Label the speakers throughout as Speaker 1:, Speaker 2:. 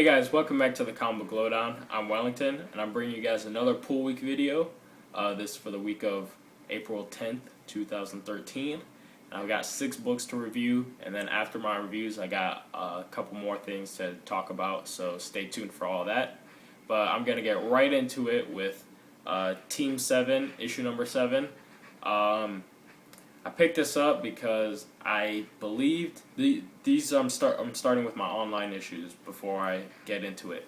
Speaker 1: Hey guys, welcome back to the Comic Book Lowdown. I'm Wellington, and I'm bringing you guys another Pool Week video. This for the week of April 10th, 2013. And I've got 6 books to review, and then after my reviews, I got a couple more things to talk about, so stay tuned for all that. But I'm going to get right into it with Team 7, issue number 7. I picked this up because I believed these. I'm starting with my online issues before I get into it.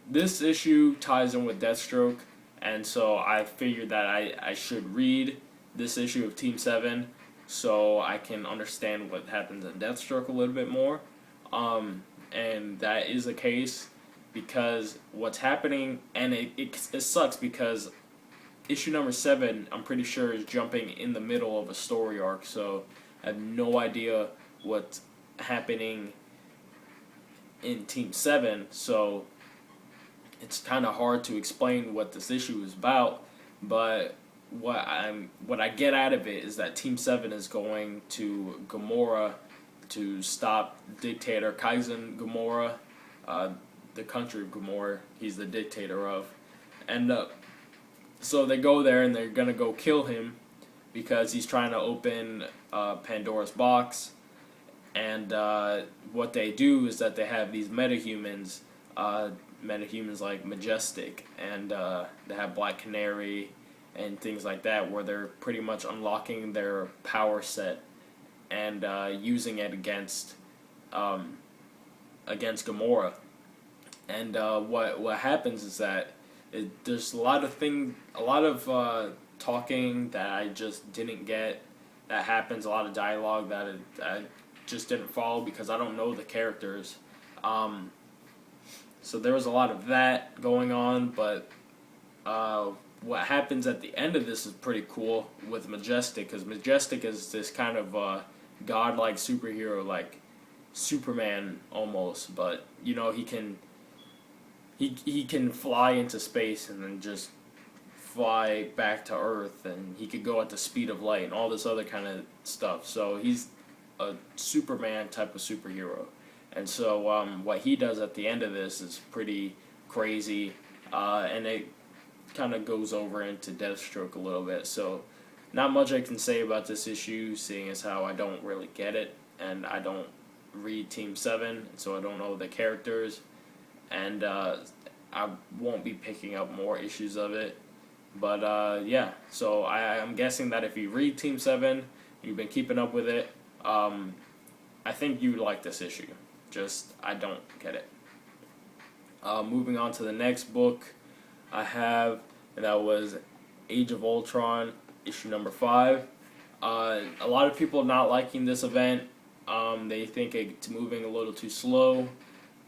Speaker 1: This issue ties in with Deathsroke, and so I figured that I should read this issue of Team 7 so I can understand what happens in Deathsroke a little bit more. And that is the case because what's happening, and it sucks because issue number 7, I'm pretty sure, is jumping in the middle of a story arc, so I have no idea what's happening in Team 7, so it's kind of hard to explain what this issue is about, but what I get out of it is that Team 7 is going to Gamora to stop dictator Kaizen Gamora, the country of Gamora he's the dictator of, and so they go there and they're gonna go kill him because he's trying to open Pandora's box. And what they do is that they have these metahumans, like Majestic, and they have Black Canary and things like that, where they're pretty much unlocking their power set and using it against Gamora. And what happens is that there's a lot of talking that I just didn't get that happens, a lot of dialogue that I just didn't follow because I don't know the characters. So there was a lot of that going on, but what happens at the end of this is pretty cool with Majestic, because Majestic is this kind of godlike superhero, like Superman almost, but you know, he can fly into space and then just fly back to Earth, and he could go at the speed of light and all this other kind of stuff. So he's a Superman type of superhero. And so what he does at the end of this is pretty crazy, and it kind of goes over into Deathstroke a little bit. So not much I can say about this issue, seeing as how I don't really get it, and I don't read Team 7, so I don't know the characters. And I won't be picking up more issues of it. But yeah, so I'm guessing that if you read Team 7, you've been keeping up with it, I think you like this issue. Just, I don't get it. Moving on to the next book I have, and that was Age of Ultron, issue number 5. A lot of people not liking this event. They think it's moving a little too slow.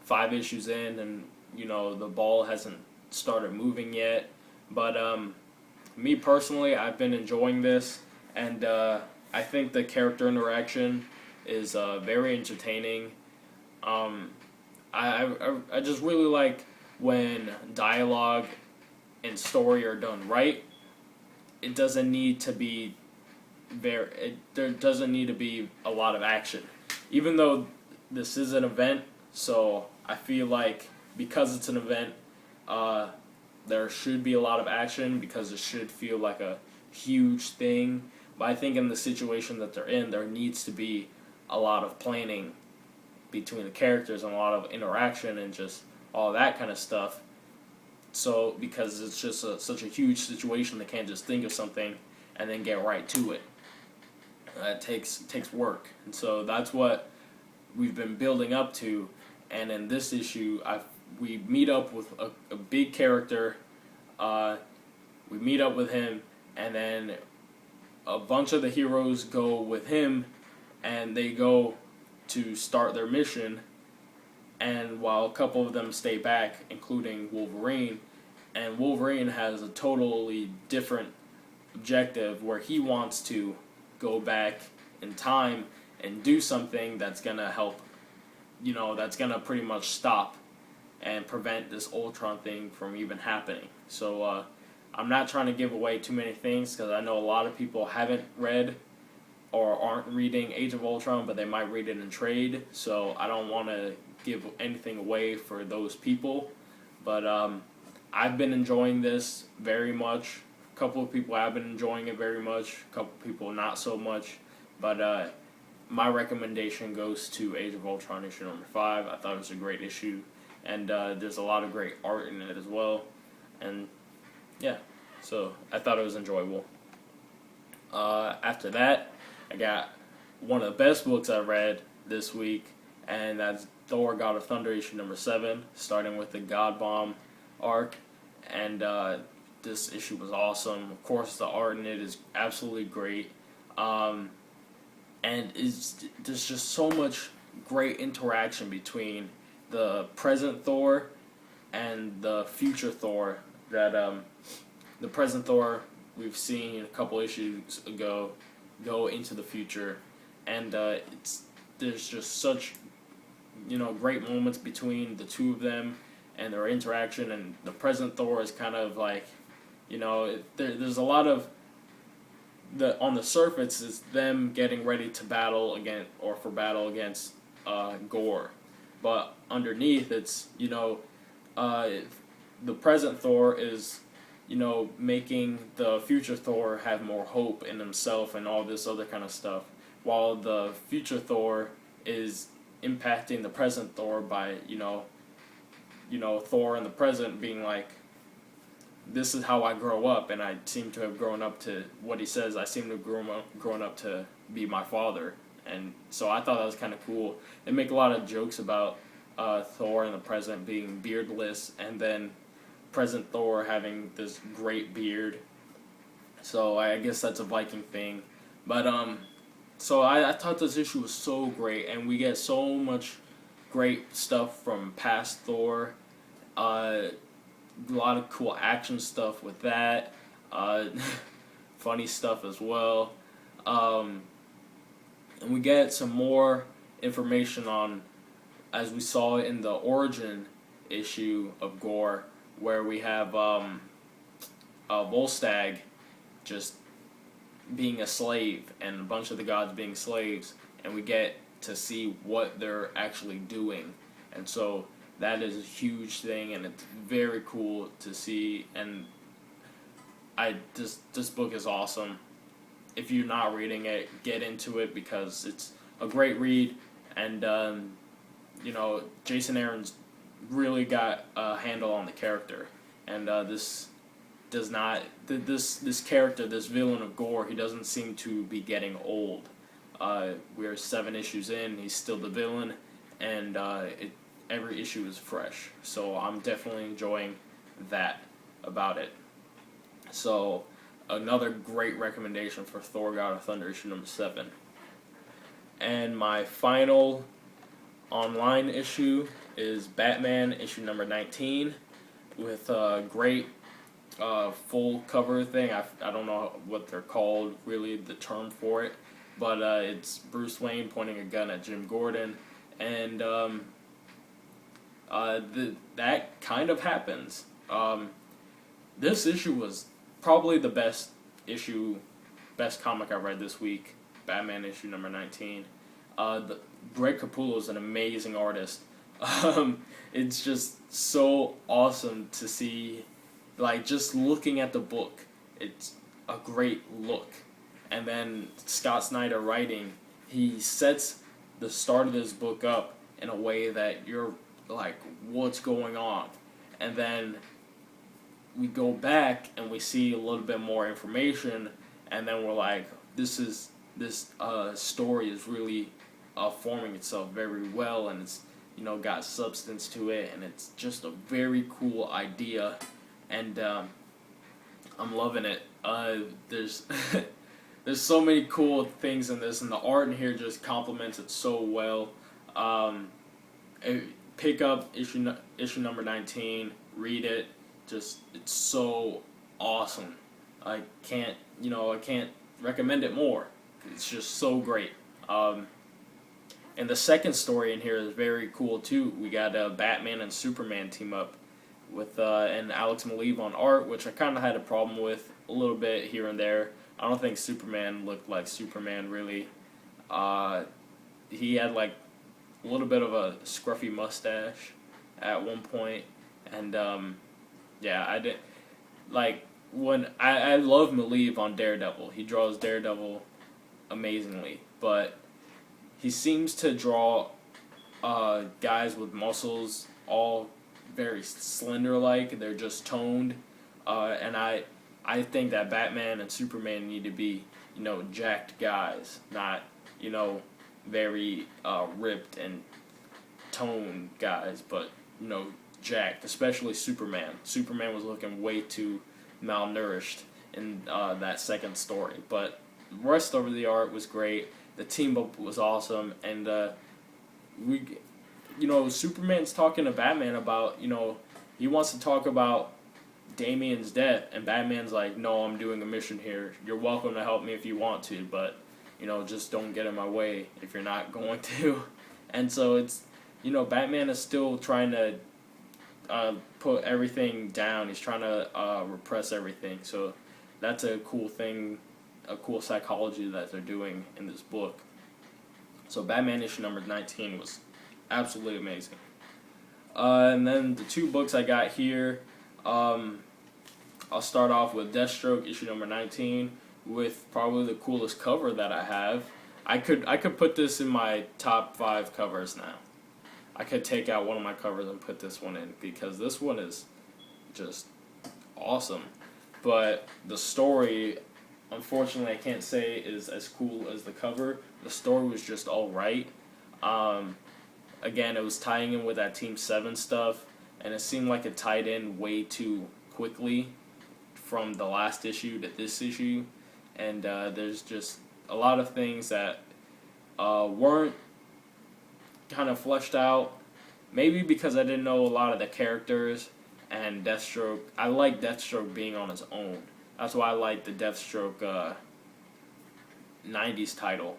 Speaker 1: 5 issues in, and you know, the ball hasn't started moving yet. But me personally, I've been enjoying this, and I think the character interaction is very entertaining. I just really like when dialogue and story are done right. It doesn't need to be there doesn't need to be a lot of action, even though this is an event. So I feel like because it's an event, there should be a lot of action because it should feel like a huge thing. But I think in the situation that they're in, there needs to be a lot of planning between the characters and a lot of interaction and just all that kind of stuff. So because it's just such a huge situation, they can't just think of something and then get right to it. It takes work, and so that's what we've been building up to. And in this issue, we meet up with a big character. We meet up with him, and then a bunch of the heroes go with him, and they go to start their mission. And while a couple of them stay back, including Wolverine, and Wolverine has a totally different objective where he wants to go back in time and do something that's gonna help. You know, that's gonna pretty much stop and prevent this Ultron thing from even happening. So I'm not trying to give away too many things because I know a lot of people haven't read or aren't reading Age of Ultron, but they might read it in trade. So I don't want to give anything away for those people, but I've been enjoying this very much. A couple of people have been enjoying it very much. A couple of people not so much, but my recommendation goes to Age of Ultron issue number 5. I thought it was a great issue, and there's a lot of great art in it as well, and yeah, so I thought it was enjoyable. After that, I got one of the best books I read this week, and that's Thor God of Thunder issue number 7, starting with the God Bomb arc, and this issue was awesome. Of course, the art in it is absolutely great, and there's just so much great interaction between the present Thor and the future Thor. That the present Thor we've seen a couple issues ago go into the future, and there's just such great moments between the two of them and their interaction. And the present Thor is kind of like, there's a lot of on the surface is them getting ready to battle against Gore, but underneath it's the present Thor is making the future Thor have more hope in himself and all this other kind of stuff, while the future Thor is impacting the present Thor by Thor in the present being like, this is how I grow up, and I seem to have grown up to what he says. I seem to have grown up to be my father, and so I thought that was kind of cool. They make a lot of jokes about Thor in the present being beardless, and then present Thor having this great beard. So I guess that's a Viking thing, but so I thought this issue was so great, and we get so much great stuff from past Thor. A lot of cool action stuff with that. Funny stuff as well. And we get some more information on, as we saw in the origin issue of Gore, where we have Volstagg just being a slave and a bunch of the gods being slaves, and we get to see what they're actually doing. And so that is a huge thing, and it's very cool to see. And this book is awesome. If you're not reading it, get into it, because it's a great read. And Jason Aaron's really got a handle on the character, and this character, this villain of Gore, he doesn't seem to be getting old. We're 7 issues in, he's still the villain, and every issue is fresh. So I'm definitely enjoying that about it. So another great recommendation for Thor God of Thunder issue number 7. And my final online issue is Batman issue number 19, with a great full cover thing. I don't know what they're called, really, the term for it, but it's Bruce Wayne pointing a gun at Jim Gordon, and that kind of happens. This issue was probably the best comic I read this week, Batman issue number 19. Greg Capullo is an amazing artist. It's just so awesome to see, like, just looking at the book, it's a great look. And then Scott Snyder writing, he sets the start of this book up in a way that you're like, what's going on? And then we go back and we see a little bit more information, and then we're like, this story is really forming itself very well, and it's got substance to it, and it's just a very cool idea, and I'm loving it. There's there's so many cool things in this, and the art in here just complements it so well. Pick up issue number 19, read it. Just, it's so awesome. I can't recommend it more. It's just so great. And the second story in here is very cool too. We got a Batman and Superman team up with and Alex Maleev on art, which I kind of had a problem with a little bit here and there. I don't think Superman looked like Superman really. He had like a little bit of a scruffy mustache at one point, and yeah, I did like when I love Maleev on Daredevil. He draws Daredevil amazingly, but he seems to draw guys with muscles all very slender like. They're just toned, and I think that Batman and Superman need to be, jacked guys, not, very ripped and toned guys, but, jacked, especially Superman. Superman was looking way too malnourished in that second story, but the rest of the art was great. The team up was awesome, and Superman's talking to Batman about, he wants to talk about Damian's death, and Batman's like, no, I'm doing a mission here. You're welcome to help me if you want to, but, just don't get in my way if you're not going to. And so it's, Batman is still trying to put everything down. He's trying to repress everything. So that's a cool thing, a cool psychology that they're doing in this book. So Batman issue number 19 was absolutely amazing. And then the two books I got here, I'll start off with Deathstroke issue number 19 with probably the coolest cover that I have. I could put this in my top 5 covers now. I could take out one of my covers and put this one in because this one is just awesome. But the story, unfortunately, I can't say is as cool as the cover. The story was just alright. Again, it was tying in with that Team 7 stuff, and it seemed like it tied in way too quickly from the last issue to this issue. And there's just a lot of things that weren't kind of fleshed out. Maybe because I didn't know a lot of the characters, and Deathstroke. I like Deathstroke being on his own. That's why I like the Deathstroke 90s title,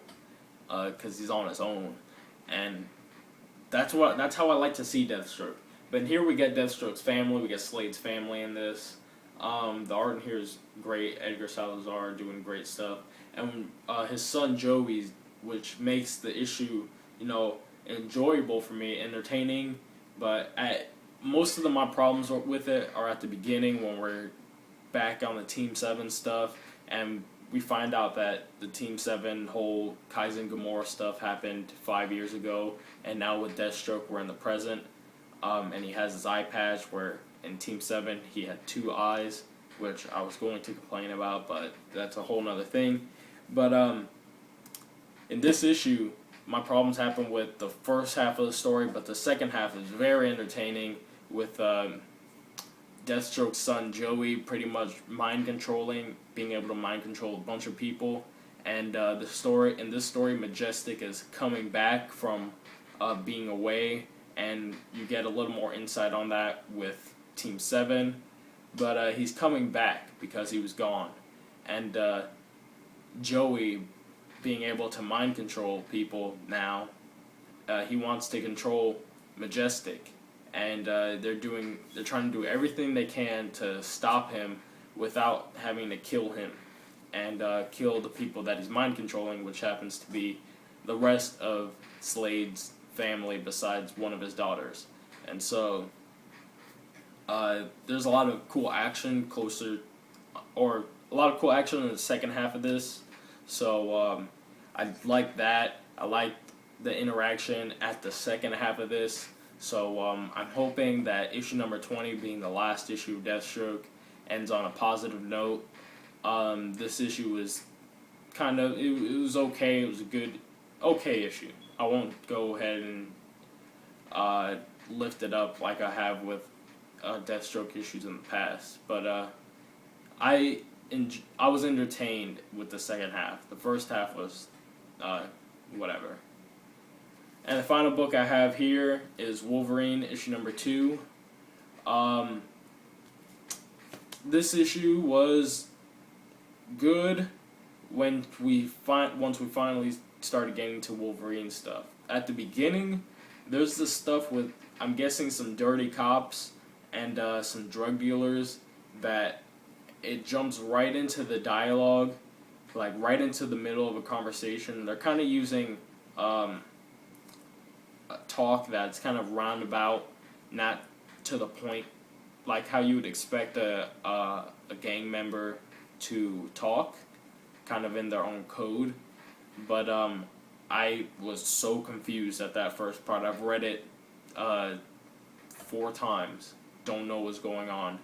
Speaker 1: because he's on his own. And that's how I like to see Deathstroke. But here we get Deathstroke's family. We get Slade's family in this. The art in here is great. Edgar Salazar doing great stuff. And his son Joey, which makes the issue, enjoyable for me, entertaining. But most of my problems with it are at the beginning when we're back on the Team 7 stuff. And we find out that the Team 7 whole Kaizen Gamora stuff happened 5 years ago. And now with Deathstroke, we're in the present. And he has his eye patch where in Team 7 he had 2 eyes, which I was going to complain about, but that's a whole nother thing. But in this issue, my problems happen with the first half of the story, but the second half is very entertaining with Deathstroke's son Joey pretty much being able to mind control a bunch of people. And in this story, Majestic is coming back from being away, and you get a little more insight on that with Team 7. But he's coming back because he was gone. And Joey, being able to mind control people now, he wants to control Majestic. And they're trying to do everything they can to stop him without having to kill him. And kill the people that he's mind controlling, which happens to be the rest of Slade's family besides one of his daughters. And so there's a lot of cool action a lot of cool action in the second half of this. So I like that. I like the interaction at the second half of this. So I'm hoping that issue number 20, being the last issue of Deathstroke, ends on a positive note. This issue was it was okay. It was a good, okay issue. I won't go ahead and lift it up like I have with Deathstroke issues in the past. But I was entertained with the second half. The first half was whatever. And the final book I have here is Wolverine, issue number 2. This issue was good once we finally started getting to Wolverine stuff. At the beginning, there's this stuff with, I'm guessing, some dirty cops and some drug dealers that it jumps right into the dialogue, like right into the middle of a conversation. They're kind of using talk that's kind of roundabout, not to the point, like how you would expect a gang member to talk, kind of in their own code. But I was so confused at that first part. I've read it 4 times. Don't know what's going on.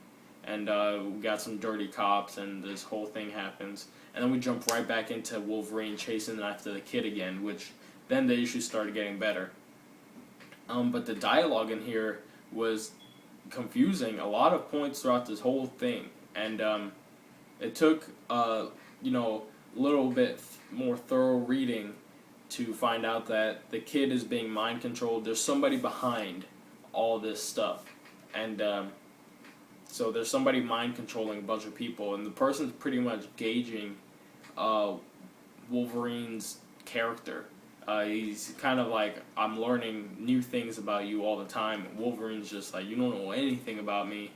Speaker 1: And we got some dirty cops, and this whole thing happens. And then we jump right back into Wolverine chasing after the kid again, which then the issues started getting better. But the dialogue in here was confusing a lot of points throughout this whole thing. And it took, a little bit more thorough reading to find out that the kid is being mind controlled. There's somebody behind all this stuff. And so there's somebody mind controlling a bunch of people, and the person's pretty much gauging Wolverine's character. He's kind of like, I'm learning new things about you all the time. Wolverine's just like, you don't know anything about me.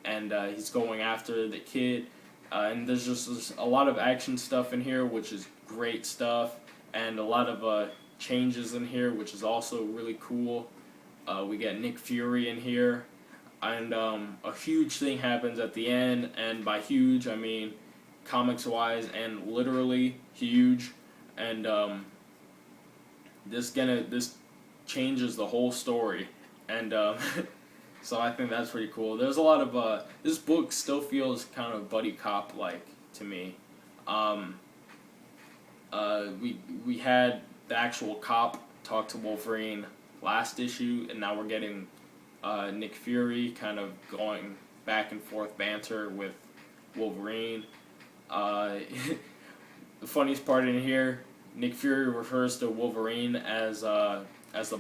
Speaker 1: And he's going after the kid. And there's just a lot of action stuff in here, which is great stuff. And a lot of changes in here, which is also really cool. We get Nick Fury in here. And a huge thing happens at the end. And by huge, I mean comics-wise and literally huge. And this changes the whole story. And so I think that's pretty cool. There's a lot of this book still feels kind of buddy cop like to me. We had the actual cop talk to Wolverine last issue, and now we're getting Nick Fury kind of going back and forth banter with Wolverine. The funniest part in here, Nick Fury refers to Wolverine as the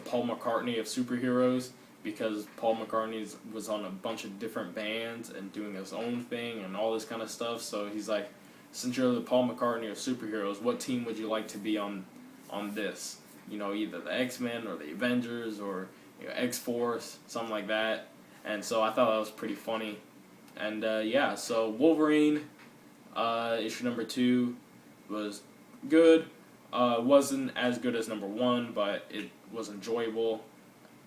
Speaker 1: Paul McCartney of superheroes, because Paul McCartney was on a bunch of different bands and doing his own thing and all this kind of stuff. So he's like, since you're the Paul McCartney of superheroes, what team would you like to be on this? Either the X-Men or the Avengers or X-Force, something like that. And so I thought that was pretty funny. And so Wolverine, issue number 2 was good. Wasn't as good as number 1, but it was enjoyable.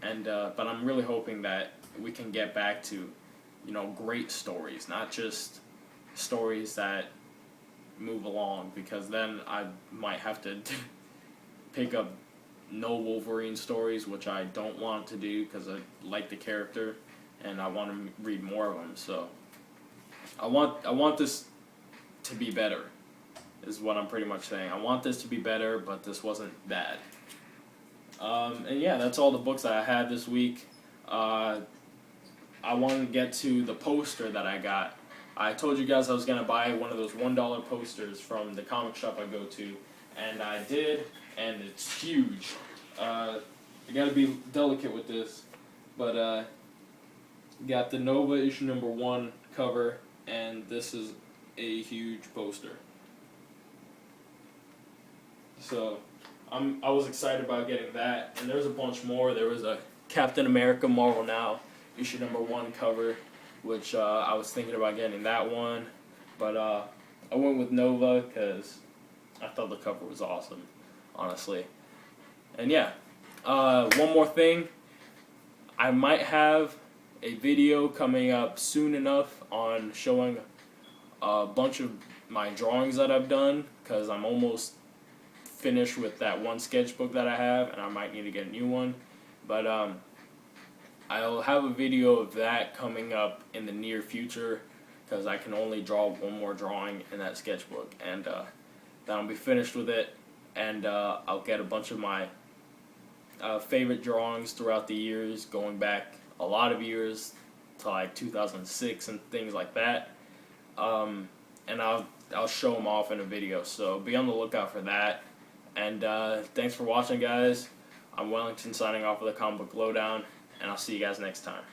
Speaker 1: And but I'm really hoping that we can get back to, great stories, not just stories that move along, because then I might have to pick up no Wolverine stories, which I don't want to do because I like the character and I want to read more of them. So I want this to be better, is what I'm pretty much saying. I want this to be better, but this wasn't bad. And yeah, that's all the books that I had this week. I want to get to the poster that I got. I told you guys I was going to buy one of those $1 posters from the comic shop I go to, and I did, and it's huge. You got to be delicate with this, but got the Nova issue number 1 cover, and this is a huge poster. So I was excited about getting that, and there's a bunch more. There was a Captain America Marvel Now issue number 1 cover, which I was thinking about getting that one, but I went with Nova because I thought the cover was awesome, honestly. And yeah, one more thing, I might have a video coming up soon enough on showing a bunch of my drawings that I've done, because I'm almost finished with that one sketchbook that I have, and I might need to get a new one. But I'll have a video of that coming up in the near future, because I can only draw one more drawing in that sketchbook, and then I'll be finished with it, and I'll get a bunch of my favorite drawings throughout the years, going back a lot of years to like 2006 and things like that, and I'll show them off in a video, so be on the lookout for that. And thanks for watching, guys. I'm Wellington signing off with a Comic Book Lowdown, and I'll see you guys next time.